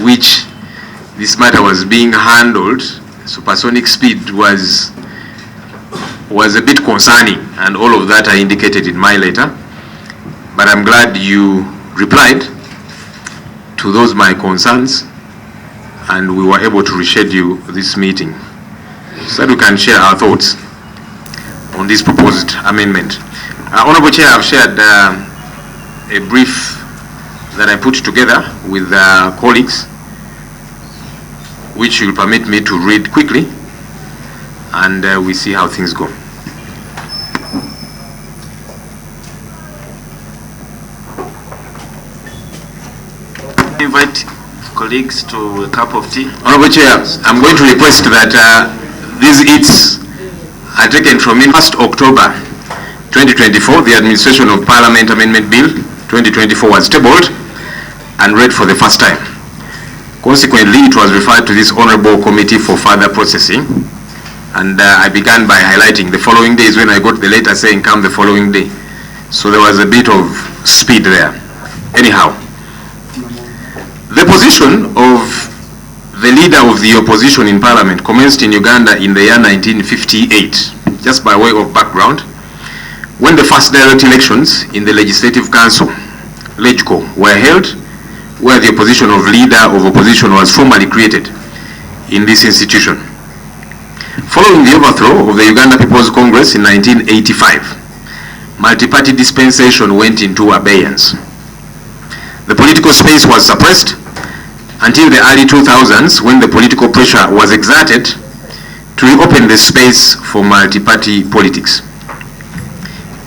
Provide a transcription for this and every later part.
which this matter was being handled, supersonic speed was a bit concerning, and all of that I indicated in my letter. But I'm glad you replied to those my concerns, and we were able to reschedule this meeting so that we can share our thoughts on this proposed amendment. Honorable Chair, I've shared a brief that I put together with colleagues, which will permit me to read quickly, and we see how things go. Invite colleagues to a cup of tea. Honorable Chair, I'm going to request that these eats are taken from in 1st October 2024. The Administration of Parliament Amendment Bill 2024 was tabled and read for the first time. Consequently, it was referred to this Honorable Committee for further processing, and I began by highlighting the following days when I got the letter saying come the following day. So there was a bit of speed there. Anyhow, the position of the leader of the opposition in Parliament commenced in Uganda in the year 1958, just by way of background, when the first direct elections in the Legislative Council, LegCo, were held, where the position of leader of opposition was formally created in this institution. Following the overthrow of the Uganda People's Congress in 1985, multi-party dispensation went into abeyance. The political space was suppressed until the early 2000s, when the political pressure was exerted to reopen the space for multi-party politics.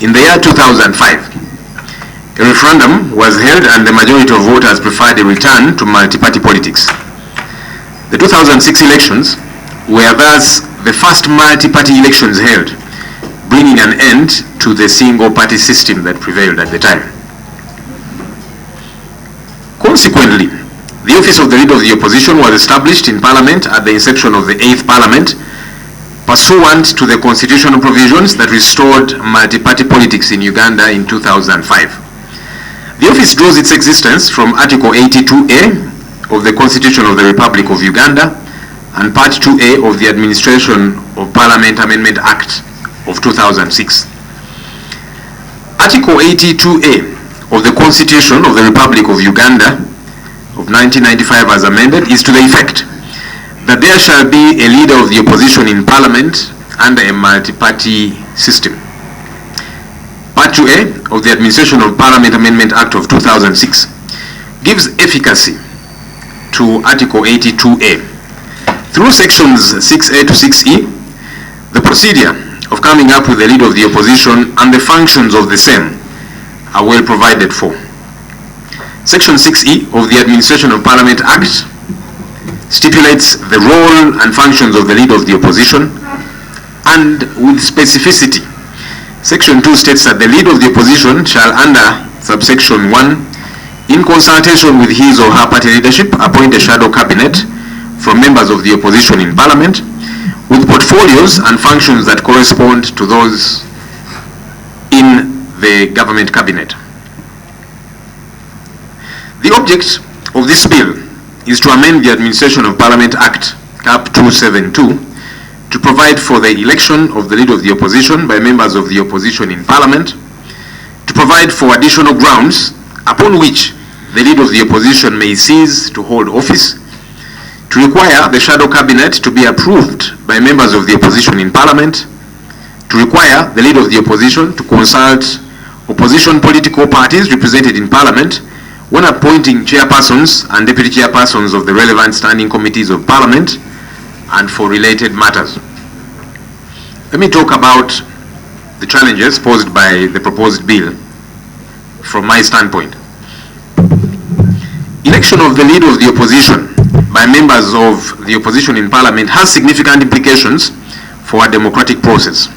In the year 2005, a referendum was held and the majority of voters preferred a return to multi-party politics. The 2006 elections were thus the first multi-party elections held, bringing an end to the single-party system that prevailed at the time. Consequently, the office of the leader of the opposition was established in Parliament at the inception of the 8th Parliament, pursuant to the constitutional provisions that restored multi-party politics in Uganda in 2005. The office draws its existence from Article 82A of the Constitution of the Republic of Uganda and Part 2A of the Administration of Parliament Amendment Act of 2006. Article 82A of the Constitution of the Republic of Uganda of 1995 as amended is to the effect that there shall be a leader of the opposition in Parliament under a multi-party system. Part 2A of the Administration of Parliament Amendment Act of 2006 gives efficacy to Article 82A. Through sections 6A to 6E, the procedure of coming up with the leader of the opposition and the functions of the same are well provided for. Section 6E of the Administration of Parliament Act stipulates the role and functions of the leader of the opposition, and with specificity, Section 2 states that the leader of the opposition shall, under subsection 1, in consultation with his or her party leadership, appoint a shadow cabinet from members of the opposition in Parliament, with portfolios and functions that correspond to those in the government cabinet. The object of this bill is to amend the Administration of Parliament Act, Cap 272, to provide for the election of the leader of the opposition by members of the opposition in Parliament, to provide for additional grounds upon which the leader of the opposition may cease to hold office, to require the shadow cabinet to be approved by members of the opposition in Parliament, to require the leader of the opposition to consult opposition political parties represented in Parliament when appointing chairpersons and deputy chairpersons of the relevant standing committees of Parliament and for related matters. Let me talk about the challenges posed by the proposed bill from my standpoint. Election of the leader of the opposition by members of the opposition in Parliament has significant implications for a democratic process.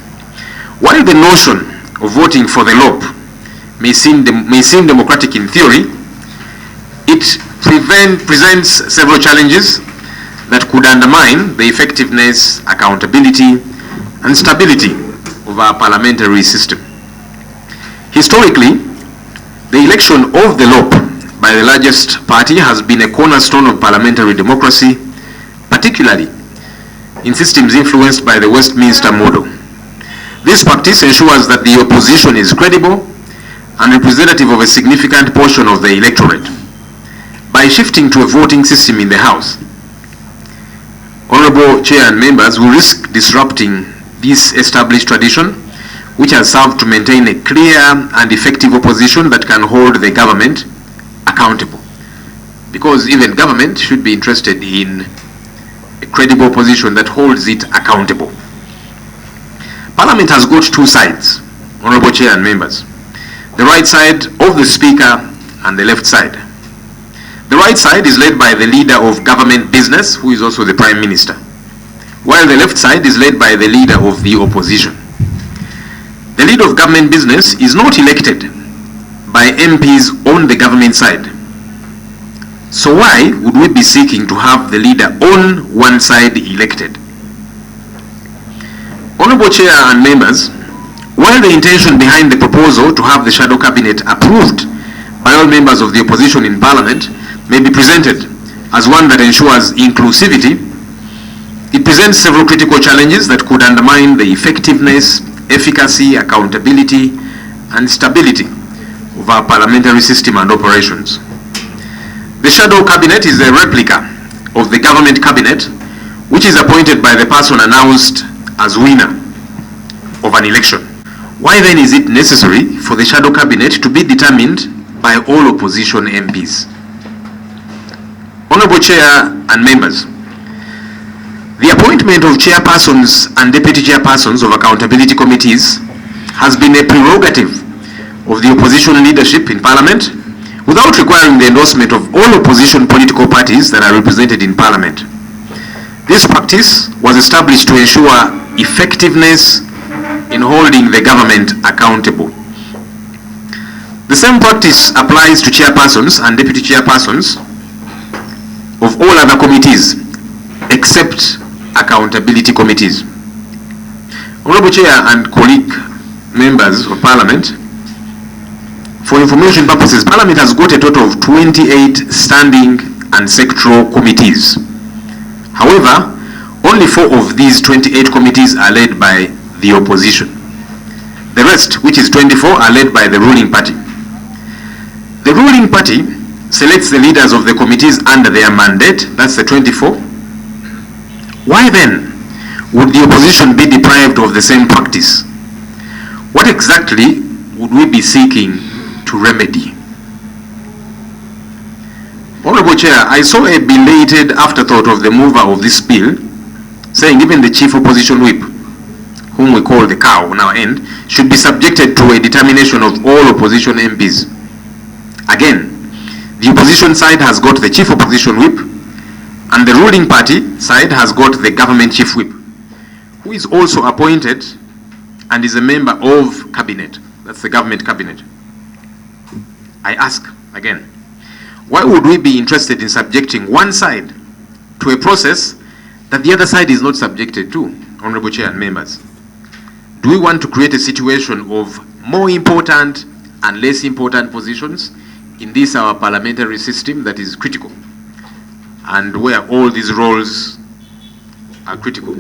While the notion of voting for the LoP may seem democratic in theory, it presents several challenges that could undermine the effectiveness, accountability, and stability of our parliamentary system. Historically, the election of the LoP by the largest party has been a cornerstone of parliamentary democracy, particularly in systems influenced by the Westminster model. This practice ensures that the opposition is credible and representative of a significant portion of the electorate. By shifting to a voting system in the House, Honorable Chair and members will risk disrupting this established tradition, which has served to maintain a clear and effective opposition that can hold the government accountable. Because even government should be interested in a credible opposition that holds it accountable. Parliament has got two sides, Honorable Chair and members. The right side of the Speaker and the left side. The right side is led by the leader of government business, who is also the Prime Minister, while the left side is led by the leader of the opposition. The leader of government business is not elected by MPs on the government side. So why would we be seeking to have the leader on one side elected? Honorable Chair and members, while the intention behind the proposal to have the shadow cabinet approved by all members of the opposition in Parliament may be presented as one that ensures inclusivity, it presents several critical challenges that could undermine the effectiveness, efficacy, accountability, and stability of our parliamentary system and operations. The shadow cabinet is a replica of the government cabinet, which is appointed by the person announced as winner of an election. Why then is it necessary for the shadow cabinet to be determined by all opposition MPs? Honorable Chair and members, the appointment of chairpersons and deputy chairpersons of accountability committees has been a prerogative of the opposition leadership in Parliament without requiring the endorsement of all opposition political parties that are represented in Parliament. This practice was established to ensure effectiveness in holding the government accountable. The same practice applies to chairpersons and deputy chairpersons of all other committees except accountability committees. Honorable Chair and colleague members of Parliament, for information purposes, Parliament has got a total of 28 standing and sectoral committees. However, only 4 of these 28 committees are led by the opposition. The rest, which is 24, are led by the ruling party. The ruling party selects the leaders of the committees under their mandate, that's the 24. Why then would the opposition be deprived of the same practice? What exactly would we be seeking to remedy? Honorable Chair, I saw a belated afterthought of the mover of this bill, saying even the chief opposition whip, whom we call the cow on our end, should be subjected to a determination of all opposition MPs. Again, the opposition side has got the chief opposition whip, and the ruling party side has got the government chief whip, who is also appointed and is a member of cabinet. That's the government cabinet. I ask again, why would we be interested in subjecting one side to a process that the other side is not subjected to, Honorable Chair and members? Do we want to create a situation of more important and less important positions in this our parliamentary system that is critical and where all these roles are critical?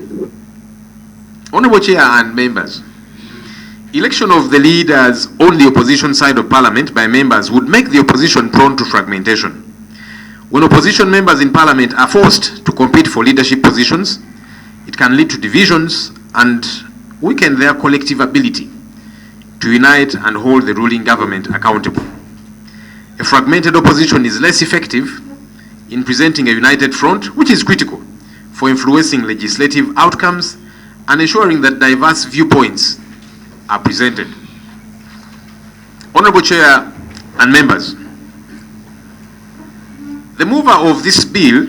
Honorable Chair and members, election of the leaders on the opposition side of Parliament by members would make the opposition prone to fragmentation. When opposition members in Parliament are forced to compete for leadership positions, it can lead to divisions and weaken their collective ability to unite and hold the ruling government accountable. A fragmented opposition is less effective in presenting a united front, which is critical for influencing legislative outcomes and ensuring that diverse viewpoints are presented. Honorable Chair and members, the mover of this bill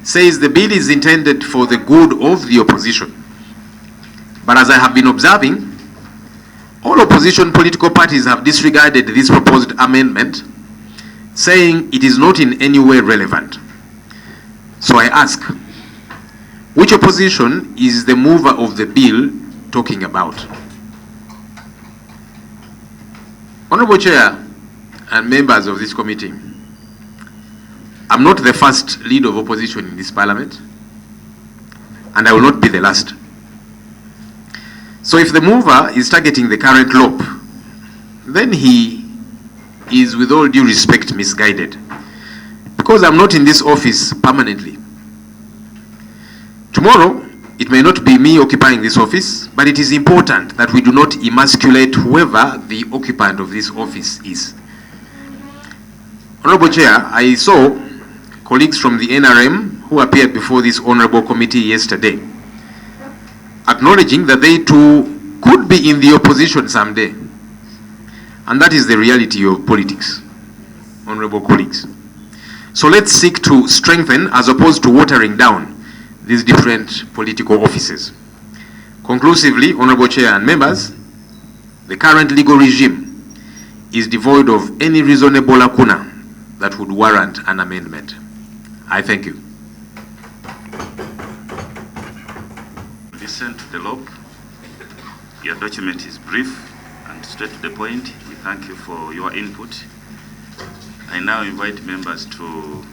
says the bill is intended for the good of the opposition. But as I have been observing, all opposition political parties have disregarded this proposed amendment, saying it is not in any way relevant. So I ask, which opposition is the mover of the bill talking about? Honorable Chair and members of this committee, I'm not the first leader of opposition in this parliament, and I will not be the last. So if the mover is targeting the current LoP, then he is, with all due respect, misguided. Because I'm not in this office permanently. Tomorrow, it may not be me occupying this office, but it is important that we do not emasculate whoever the occupant of this office is. Honorable Chair, I saw colleagues from the NRM who appeared before this honorable committee yesterday, acknowledging that they too could be in the opposition someday. And that is the reality of politics, honorable colleagues. So let's seek to strengthen as opposed to watering down these different political offices. Conclusively, honorable Chair and members, the current legal regime is devoid of any reasonable lacuna that would warrant an amendment. I thank you. Listen to the LoP. Your document is brief and straight to the point. We thank you for your input. I now invite members to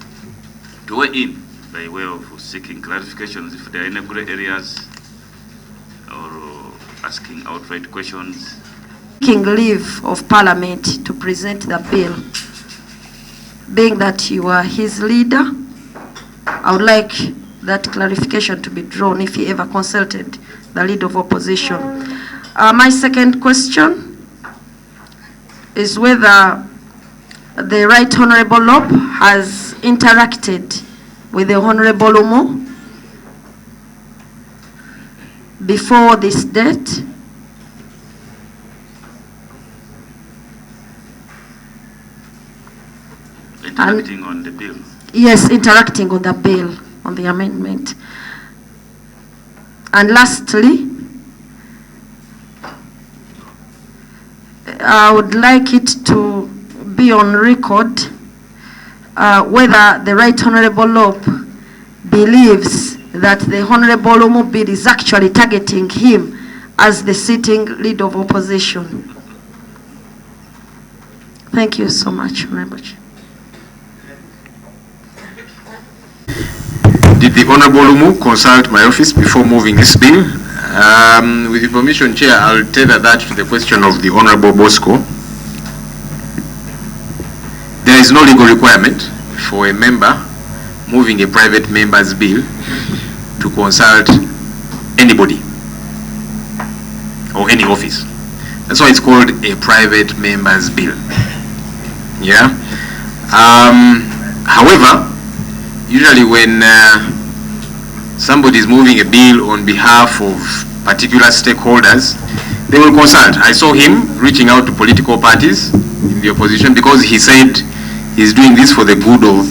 weigh in by way of seeking clarifications if there are any gray areas or asking outright questions. Taking leave of Parliament to present the bill. Being that you are his leader, I would like that clarification to be drawn if he ever consulted the leader of opposition. My second question is whether the Right Honorable LoP has interacted with the Honorable Lumu before this date. Interacting on the bill. Yes, interacting on the bill, on the amendment. And lastly, I would like it to be on record whether the Right Honorable LoP believes that the Honorable Lumu bill is actually targeting him as the sitting leader of opposition. Thank you so much, Honorable Chair. Did the Honorable Lumu consult my office before moving this bill? With your permission, Chair, I'll tether that to the question of the Honorable Bosco. There is no legal requirement for a member moving a private member's bill to consult anybody or any office. That's why it's called a private member's bill. Yeah. However, usually when somebody is moving a bill on behalf of particular stakeholders, they will consult. I saw him reaching out to political parties in the opposition because he said he's doing this for the good of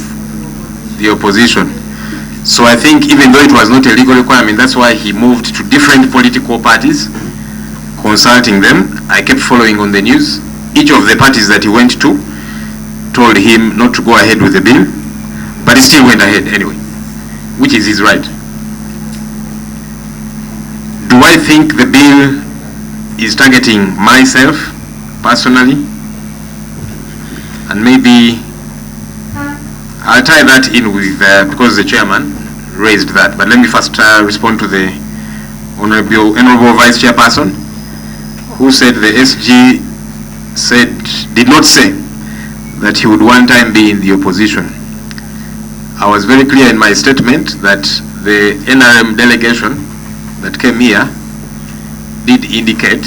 the opposition. So I think even though it was not a legal requirement, that's why he moved to different political parties, consulting them. I kept following on the news. Each of the parties that he went to told him not to go ahead with the bill, but he still went ahead anyway, which is his right. Do I think the bill is targeting myself personally? And maybe I'll tie that in with, because the chairman raised that, but let me first respond to the Honorable Vice Chairperson, who said the SG did not say that he would one time be in the opposition. I was very clear in my statement that the NRM delegation that came here did indicate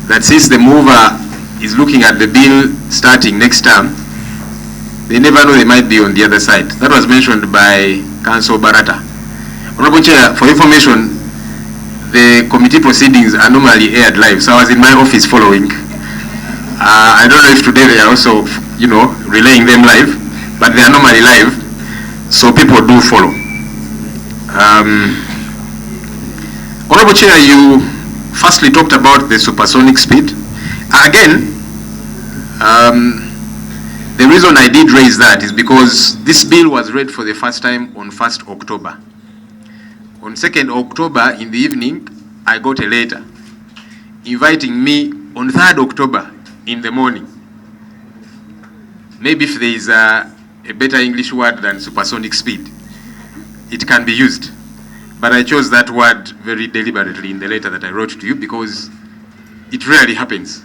that since the mover is looking at the bill starting next term, they never know they might be on the other side. That was mentioned by Councillor Barata. Honorable Chair, for information, the committee proceedings are normally aired live, so I was in my office following. I don't know if today they are also, relaying them live, but they are normally live, so people do follow. Honorable Chair, you firstly talked about the supersonic speed. Again, the reason I did raise that is because this bill was read for the first time on 1st October. On 2nd October in the evening, I got a letter inviting me on 3rd October in the morning maybe if there is a better English word than supersonic speed, it can be used. But I chose that word very deliberately in the letter that I wrote to you because it rarely happens.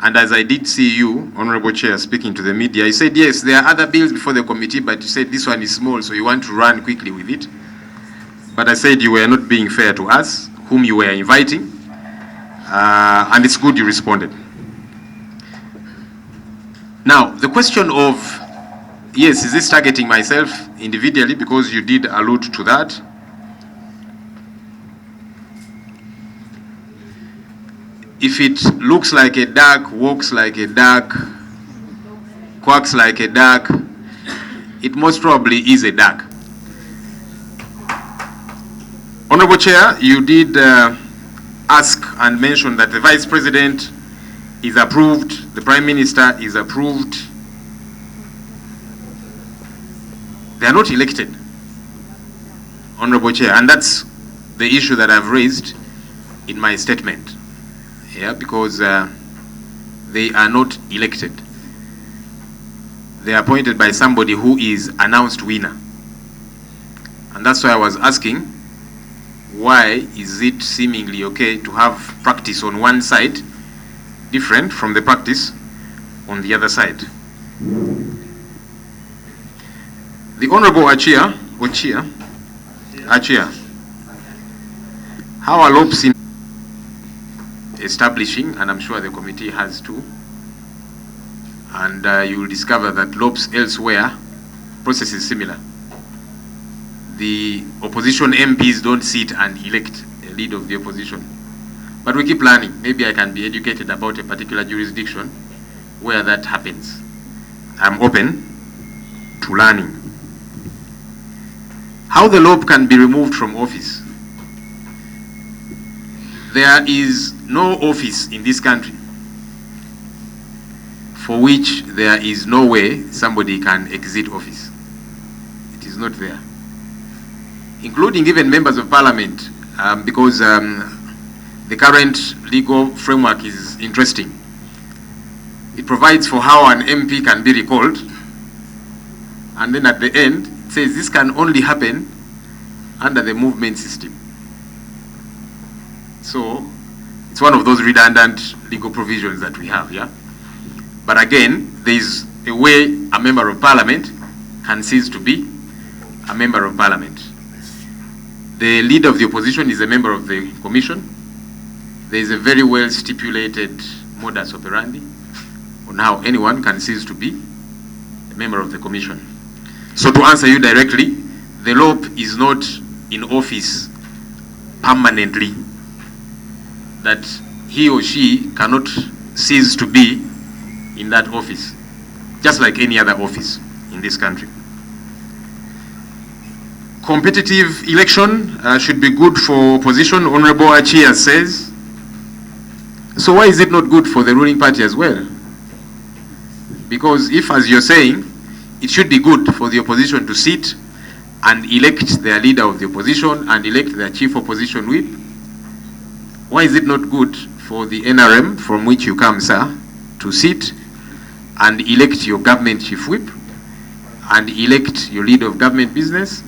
And as I did see you, Honorable Chair, speaking to the media, you said, yes, there are other bills before the committee, but you said this one is small, so you want to run quickly with it. But I said you were not being fair to us, whom you were inviting, and it's good you responded. Now, the question of, yes, is this targeting myself individually, because you did allude to that. If it looks like a duck, walks like a duck, quacks like a duck, it most probably is a duck. Honorable Chair, you did ask and mention that the Vice President is approved, the Prime Minister is approved. They are not elected, Honorable Chair, and that's the issue that I've raised in my statement. Yeah, because they are not elected. They are appointed by somebody who is announced winner. And that's why I was asking, why is it seemingly okay to have practice on one side different from the practice on the other side? The Honorable Achia, how are LoP's in establishing, and I'm sure the committee has too, and you will discover that LoP's elsewhere, process is similar. The opposition MPs don't sit and elect a leader of the opposition. But we keep learning. Maybe I can be educated about a particular jurisdiction where that happens. I'm open to learning. How the LoP can be removed from office. There is no office in this country for which there is no way somebody can exit office. It is not there. Including even members of parliament, because the current legal framework is interesting. It provides for how an MP can be recalled, and then at the end, it says this can only happen under the movement system. So, it's one of those redundant legal provisions that we have, yeah? But again, there is a way a member of parliament can cease to be a member of parliament. The leader of the opposition is a member of the commission. There is a very well stipulated modus operandi on how anyone can cease to be a member of the commission. So to answer you directly, the LoP is not in office permanently, that he or she cannot cease to be in that office, just like any other office in this country. Competitive election should be good for opposition, Honorable Achia says. So why is it not good for the ruling party as well? Because if, as you're saying, it should be good for the opposition to sit and elect their leader of the opposition and elect their chief opposition whip, why is it not good for the NRM, from which you come, sir, to sit and elect your government chief whip and elect your leader of government business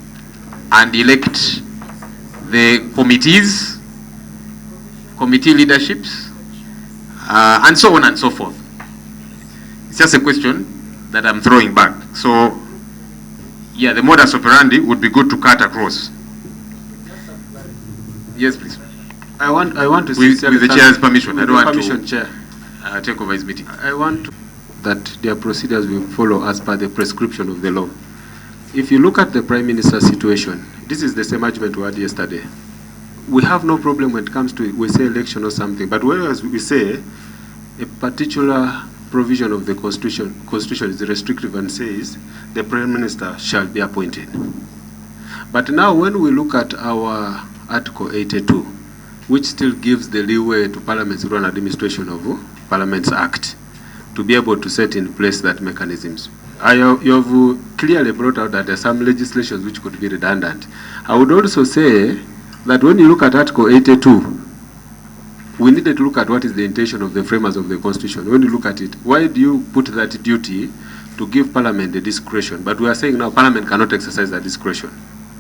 and elect the committees, committee leaderships, and so on and so forth? It's just a question that I'm throwing back. So, yeah, the modus operandi would be good to cut across. Yes, please. I want to with the chair's permission. I don't want to Chair. Take over his meeting. I want that their procedures will follow as per the prescription of the law. If you look at the Prime Minister's situation, this is the same argument we had yesterday. We have no problem when it comes to, we say election or something, but whereas we say a particular provision of the Constitution is restrictive and says the Prime Minister shall be appointed. But now when we look at our Article 82, which still gives the leeway to Parliament's role and administration of Parliament's Act to be able to set in place that mechanisms. You have clearly brought out that there are some legislations which could be redundant. I would also say that when you look at Article 82, we needed to look at what is the intention of the framers of the Constitution. When you look at it, why do you put that duty to give Parliament the discretion, but we are saying now Parliament cannot exercise that discretion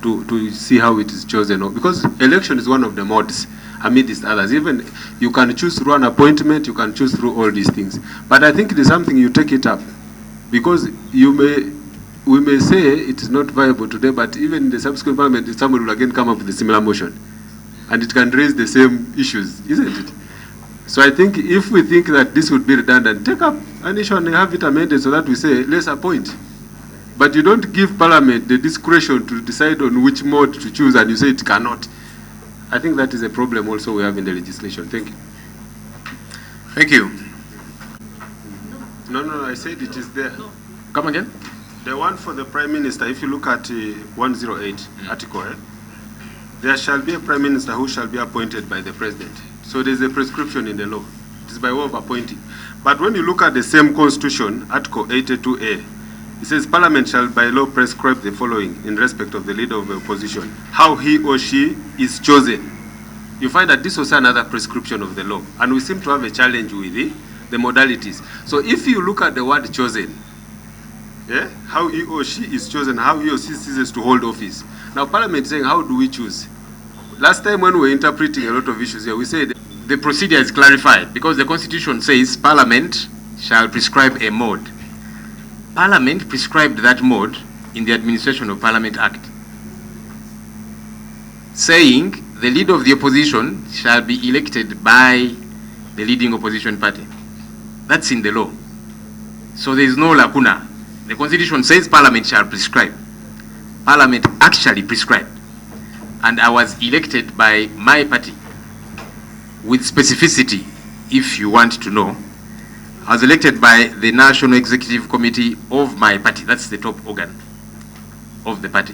to see how it is chosen, because election is one of the modes amidst others. Even you can choose through an appointment, you can choose through all these things. But I think it is something you take it up, because we may say it is not viable today, but even in the subsequent Parliament, someone will again come up with a similar motion, and it can raise the same issues, isn't it? So I think if we think that this would be redundant, take up an issue and have it amended so that we say, let's appoint. But you don't give Parliament the discretion to decide on which mode to choose, and you say it cannot. I think that is a problem also we have in the legislation. Thank you. Thank you. No, I said it is there. Come again? The one for the Prime Minister, if you look at 108 article, there shall be a Prime Minister who shall be appointed by the President. So there's a prescription in the law. It is by way of appointing. But when you look at the same Constitution, Article 82A, it says Parliament shall by law prescribe the following in respect of the leader of the opposition: how he or she is chosen. You find that this was another prescription of the law, and we seem to have a challenge with the modalities. So if you look at the word chosen, how he or she is chosen, how he or she ceases to hold office. Now Parliament is saying, how do we choose? Last time when we were interpreting a lot of issues here, we said The procedure is clarified because the Constitution says Parliament shall prescribe a mode. Parliament prescribed that mode in the Administration of Parliament Act, saying the leader of the opposition shall be elected by the leading opposition party. That's in the law. So there is no lacuna. The Constitution says Parliament shall prescribe. Parliament actually prescribed. And I was elected by my party with specificity, if you want to know. I was elected by the National Executive Committee of my party. That's the top organ of the party.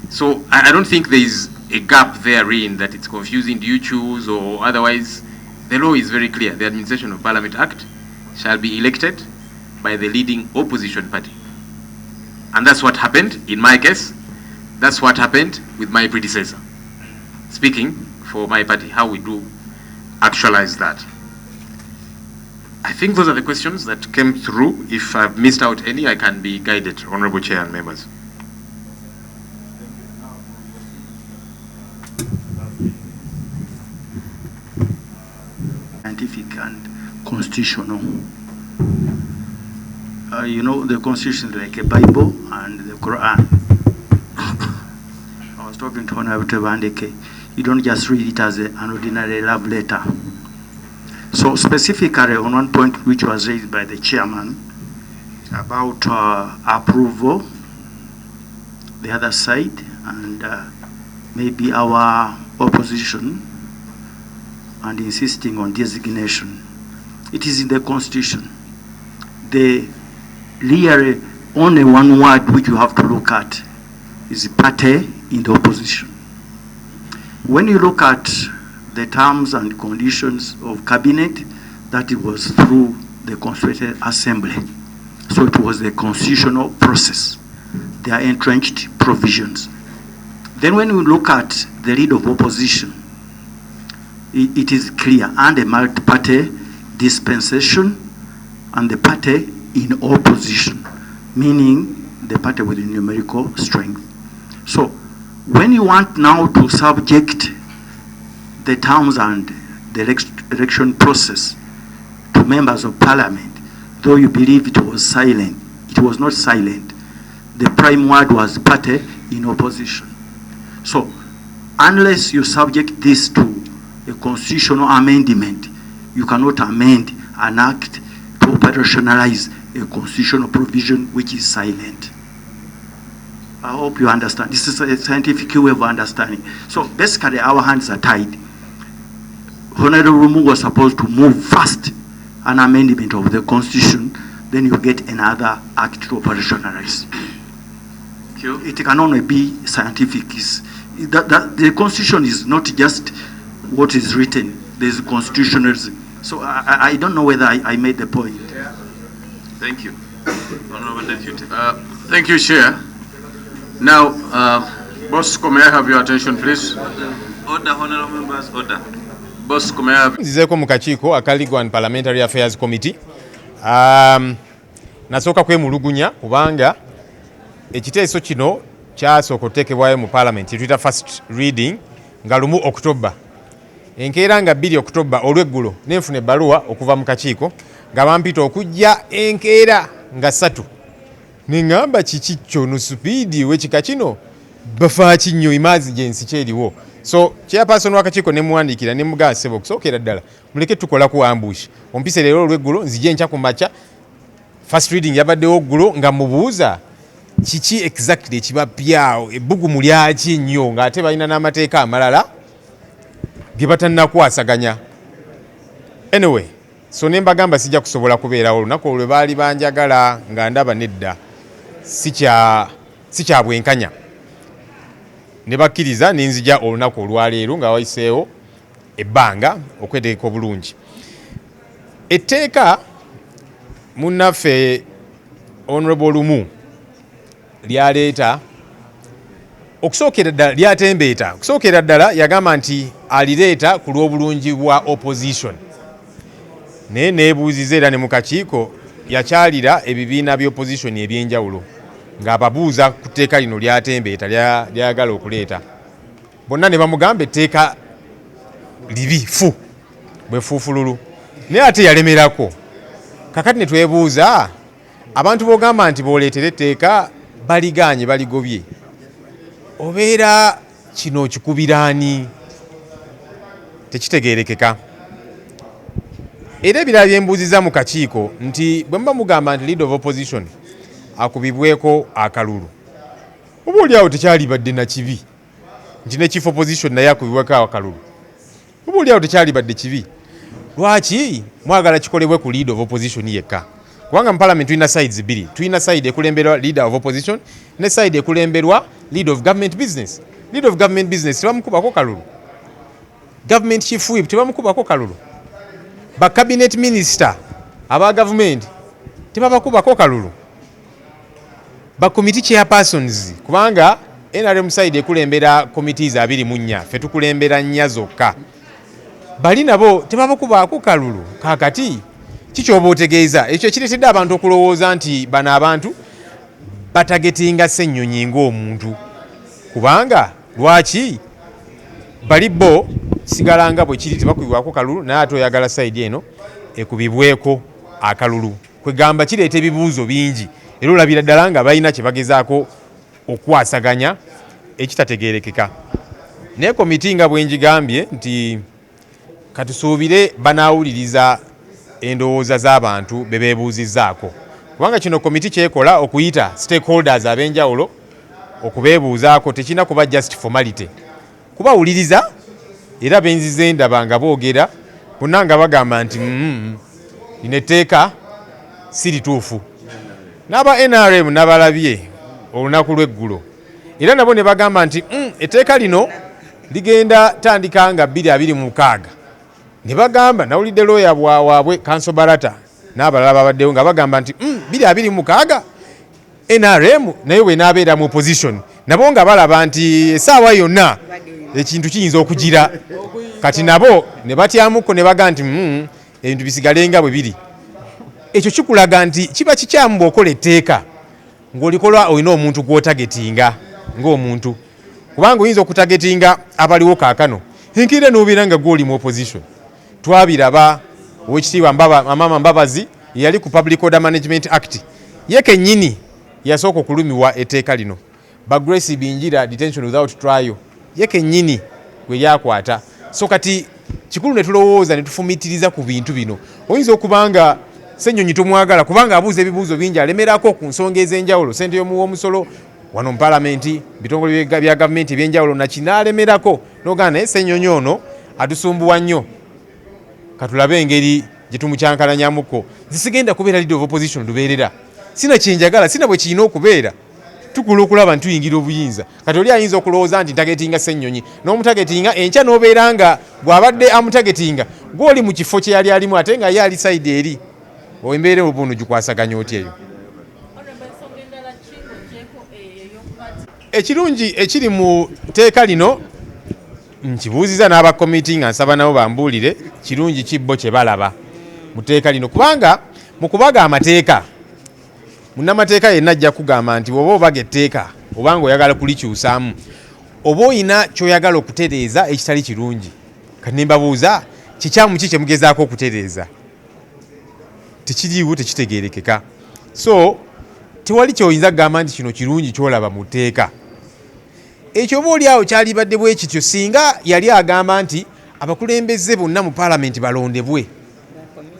So I don't think there is a gap therein that it's confusing. Do you choose or otherwise? The law is very clear. The Administration of Parliament Act shall be elected by the leading opposition party. And that's what happened in my case. That's what happened with my predecessor. Speaking for my party, how we do actualize that. I think those are the questions that came through. If I've missed out any, I can be guided, Honorable Chair and members. Scientific and constitutional. You know, the Constitution is like a Bible and the Quran. I was talking to Honorable Tebandeke. You don't just read it as an ordinary love letter. So specifically on one point which was raised by the chairman about approval, the other side, and maybe our opposition, and insisting on designation. It is in the Constitution. The really only one word which you have to look at is party in the opposition. When you look at the terms and conditions of cabinet, that it was through the Constituent Assembly. So it was a constitutional process. There are entrenched provisions. Then when we look at the leader of opposition, it is clear, and a multi-party dispensation and the party in opposition, meaning the party with numerical strength. So when you want now to subject the terms and the election process to members of parliament, though you believe it was silent, it was not silent. The prime word was party in opposition. So unless you subject this to a constitutional amendment, you cannot amend an act to operationalize a constitutional provision which is silent. I hope you understand. This is a scientific way of understanding. So basically our hands are tied. Honorable Lumu was supposed to move fast an amendment of the Constitution, then you get another act to operationalize. It can only be scientific. The Constitution is not just what is written. There's constitutionalism. So I don't know whether I made the point. Thank you. Honorable Deputy. Thank you, Chair. Now, Bosco, may I have your attention, please? Order, honorable members, order. Bosco, may I have... Nzizeko mu kakiiko akaligwa and Parliamentary Affairs Committee. nasooka kwemulugunya kubanga ekiteeso kino kyasooka okuteekebwayo mu Parliament tuyita first reading nga lumu October. Enkeera nga 2 October olweggulo nenfuna ebbaluwa okuva mu kakiiko nga bampita okujja enkeera nga 3. Neŋŋamba kiki kyono supiidi w'ekika kino bafaaki nnyo emergency kyeriwo. So chairperson w'akakiiko ne muwandiikira ne mugamba ssebo okusookera ddala muleke tukola ku ambush. Ompise leero olweggulo nzije enkya ku makya first reading yabaddewo ggulo nga mubuuza kiki exactly ekibapyawo ebbugumu lyaki nnyo ng'ate balina n'amateeka amalala ge batannakwasaganya. Anyway, so ne mbagamba sijja kusobola kubeerawo olunaku olwe baali banjagala nga ndaba nedda si kya bwenkanya. Ne bakkiriza ne nzija olunaku olwaleero nga wayiseewo ebbanga okweteeka obulungi. Etteeka munnaffe Honorable Lumu lyaleeta okusookera ddala lyatembeeta okusookera ddala yagamba nti alireeta ku lw'obulungi bwa opposition. Naye neebuuziza era ne mu kakiiko yakyalira ebibiina by'opposition eby'enjawulo ng'ababuuza ku tteeka lino lyatembeeta lyagala okuleeta. Bonna ne bamugamba etteeka libi fu bwefuufululu naye ate yalemerako. Kakati ne twebuuza abantu b'ogamba nti booleetera etteeka baliganye baligobye obeera kino kikubiraani tekitegeerekeka. Era ebirala bye mbuuziza mu kakiiko nti bwe muba mugamba nti leader of opposition akubibweko akalulu oba oliawo tekyalibadde na kibi nti ne chief opposition naye akubibweko akalulu oba oliawo tekyalibadde kibi. Lwaki mwagala kikolebwe ku leader of opposition yekka? Kubanga mu Parliament tulina sides 2. Tulina side ekulemberwa leader of opposition ne side ekulemberwa leader of government business. Leader of government business tebamukubako kalulu. Government chief whip tebamukubako kalulu. Ba cabinet minister aba government tebabakubako kalulu. Ba committee chairpersons kubanga NRM side ekulembera committees 24 ffe tukulembera 4 zokka. Bali nabo tebabakubako kalulu. Kakati kikyoba otegeeza ekyo kireetedde abantu okulowooza nti bano abantu batagetinga Ssenyonyi ng'omuntu. Kubanga lwaki bali bo kisigala nga bwe kiri tebakubibwako kalulu naye ate oyagala sayidi eno ekubibweko akalulu. Kwegamba kireeta ebibuuzo bingi era olabira ddala nga balina kye bagezaako okwasaganya ekitategeerekeka. Naye komiti nga bwe njigambye nti katusuubire banaawuliriza endowooza z'abantu be beebuuzizzaako. Kubanga kino komiti kyekola okuyita stakeholders ab'enjawulo okubeebuuzaako tekirina kuba just formality. Kubawuliriza era benzize ndaba nga boogera bonna nga bagamba nti lino etteeka si lituufu. N'aba NRM n'abalabye olunaku lw'eggulo era nabo ne bagamba nti etteeka lino ligenda tandika nga 2026. Ne bagamba nawulidde lawyer waabwe Kanso Barata n'abalala babaddewo nga bagamba nti 2026 NRM naye we n'abeera mu opposition nabo nga balaba nti essaawa yonna ekintu kiyinza okugira. Kati nabo ne batyamuko ne baga nti ebintu bisigalenga bwe biri. Ekyo kikulaga nti kiba kikyamu bw'okola etteeka ng'olikola olina omuntu gw'otagetinga ng'omuntu. Kubanga oyinza okutagetinga abaliwo kaakano enkeera n'obeera nga gw'oli mu opposition. Twabiraba owekitiibwa Mama Mbabazi yali ku Public Order Management Act ye kennyini yasooka okulumiwa etteeka lino. Ba Grace Binjira detention without trial ye kennyini gwe lyakwata. So kati kikulu ne tulowooza ne tufumitiriza ku bintu bino. Oyinza okubanga Ssenyonyi tumwagala kubanga abuuza ebibuuzo bingi alemerako ku nsonga ez'enjawulo ssente y'omuwomusolo wano mu Parliament bitongole bya gavumenti eby'enjawulo nakinalemerako n'ogana naye Ssenyonyi ono atusumbuwa nnyo. Katulabe engeri gye tumukyankalanyamuko. Zisigenda kubeera leader of opposition lubeerera. Sina kyenjagala, sina bwe kirina okubeera. Tukula okulaba ntuyingira obuyinza. Kati oli ayinza okulowooza nti ntagetinga Ssenyonyi n'omutagetinga enkya n'obeera nga bw'abadde amutagetinga gw'oli mu kifo kye yali alimu ate nga ye ali side eri. Embeera obuno gikwasaganya otya eyo. Ekirungi ekiri mu tteeka lino nkibuuziza n'abakomiti nga nsaba nabo bambuulire kirungi kibbo kye balaba mu tteeka lino kubanga mu kubaga amateeka munnamateeka yenna ajja kugamba nti oba obaga etteeka obanga oyagala kulikyusaamu oba oyina kyoyagala okutereeza ekitali kirungi kati nembabuuza kikyamu ki kyemugezaako okutereeza tekiriiwo tekitegeerekeka so tewali kyoyinza kugamba nti kino kirungi kyolaba mu tteeka ekyo oba oli awo kyalibadde bwe kityo singa yali agamba nti abakulembeze bonna mu paalamenti balondebwe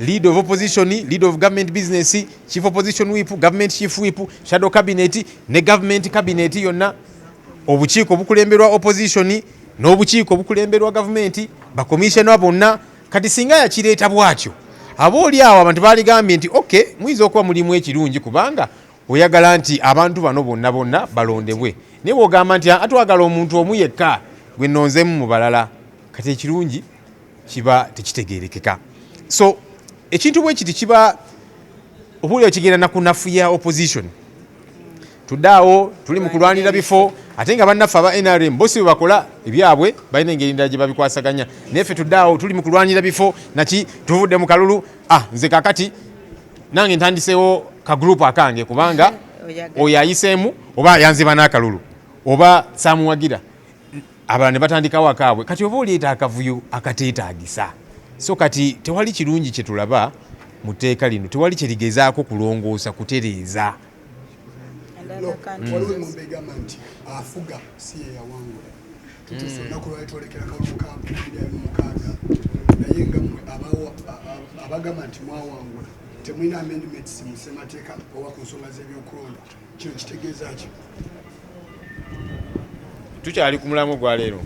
lead of opposition, lead of government business, chief opposition whip, government chief whip, shadow cabinet ne government cabinet yonna obukiiko obukulemberwa opposition n'obukiiko obukulemberwa government bakomishona bonna kati singa yakireeta bwatyo abo oli awo abantu baligambye nti okay muyinza okuba mulimu ekirungi kubanga oyagala nti abantu bano bonna balondebwe naye bw'ogamba nti atwagala omuntu omu yekka gwe nnonzemu mu balala kati ekirungi kiba tekitegeerekeka so ekintu bwe kiti kiba obuulio kigenda nakunafuya opposition tuddaawo tuli mu kulwanira bifo ate nga bannaffe aba NRM bosi bwe bakola ebyabwe balina engeri ndala gye babikwasaganya naye ffe tuddaawo tuli mu kulwanira bifo naki tuvudde mu kalulu nze kakati nange ntandiseewo kagurupu akange kubanga oyo ayiseemu oba yanziba n'akalulu oba saamuwagira abalala ne batandikawo akaabwe kati oba oleeta akavuyo akateetaagisa so kati tewali kirungi kye tulaba mu tteeka lino tewali kye ligezaako kulongoosa kutereeza waliwo engombe egamba nti afuga si ye yawangula tutuse olunaku lwali twolekera kalulu ka 2006 naye nga mmwe abagamba nti mwawangula temulina amendments mu ssemateeka oba ku nsonga z'ebyokulonda kino kitegeeza ki tukyali ku mulamu gwa leero